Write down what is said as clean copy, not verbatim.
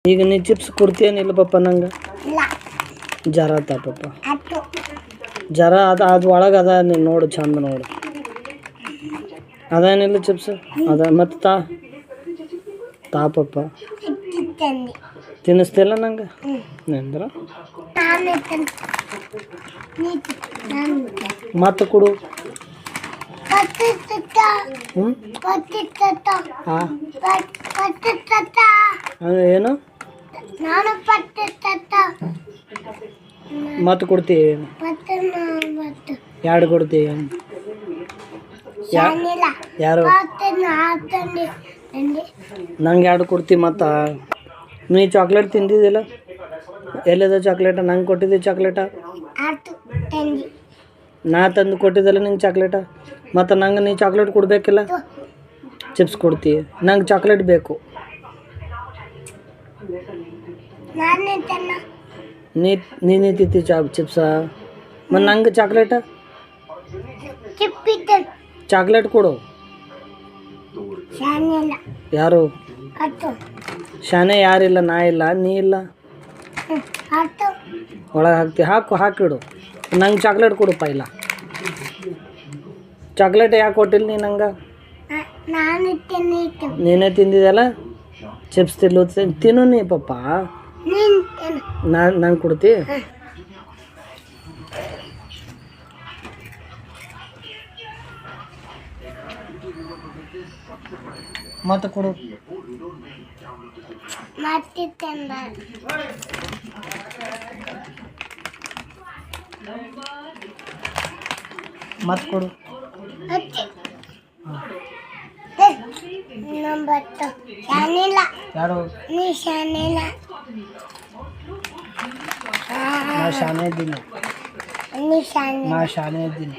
ಈಗ ನೀ ಚಿಪ್ಸ್ ಕೊಡ್ತೀಯನಿಲ್ಲ ಪಪ್ಪ ನಂಗೆ ಜರ ತಾ ಪಪ್ಪ ಜರ ಅದು ಒಳಗೆ ಅದ ನೀನು ನೋಡು ಚಂದ ನೋಡು ಅದೇನಿಲ್ಲ ಚಿಪ್ಸ್ ಅದ ಮತ್ತು ತಾ ಪಪ್ಪ ತಿನ್ನಿಸ್ತಿಲ್ಲ ನಂಗೆ ಅಂದ್ರೆ ಮತ್ತೆ ಕೊಡು ಏನು ಮತ್ತೆ ಕೊಡ್ತೀವಿ ಎರಡು ಕೊಡ್ತೀವಿ ಯಾರು ನಂಗೆ ಎರಡು ಕೊಡ್ತೀವಿ ಮತ್ತು ನೀ ಚಾಕ್ಲೇಟ್ ತಿಂದಿದ್ದಿಲ್ಲ ಎಲ್ಲಿದೆ ಚಾಕ್ಲೇಟ ನಂಗೆ ಕೊಟ್ಟಿದ್ದೆ ಚಾಕ್ಲೇಟ ನಾ ತಂದು ಕೊಟ್ಟಿದ್ದಲ್ಲ ನಿಂಗೆ ಚಾಕ್ಲೇಟ ಮತ್ತು ನಂಗೆ ನೀ ಚಾಕ್ಲೇಟ್ ಕೊಡಬೇಕಿಲ್ಲ ಚಿಪ್ಸ್ ಕೊಡ್ತೀವಿ ನಂಗೆ ಚಾಕ್ಲೇಟ್ ಬೇಕು ನೀನೇ ತಿಂತಿ ಚಿಪ್ಸ ಮತ್ತು ನಂಗೆ ಚಾಕ್ಲೇಟ ಚಾಕ್ಲೇಟ್ ಕೊಡು ಯಾರು ಶಾನೆ ಯಾರಿಲ್ಲ ನಾ ಇಲ್ಲ ನೀ ಇಲ್ಲ ಒಳಗೆ ಹಾಕ್ತಿ ಹಾಕಿಡು ನಂಗೆ ಚಾಕ್ಲೇಟ್ ಕೊಡಪ್ಪ ಇಲ್ಲ ಚಾಕ್ಲೇಟ್ ಯಾಕೆ ಕೊಟ್ಟಿಲ್ಲ ನೀ ನಂಗೆ ನೀನೇ ತಿಂದಿದ್ದಲ್ಲ ಚಿಪ್ಸ್ ತಿನ್ನು ನೀ ಪಪ್ಪ ನಂಗೆ ಕೊಡ್ತಿ ಮತ್ತೆ ಕೊಡು ಮತ್ತೆ ಕೊಡು ಯಾರು ನಾ ಶಾನೆ ಇದ್ದೀನಿ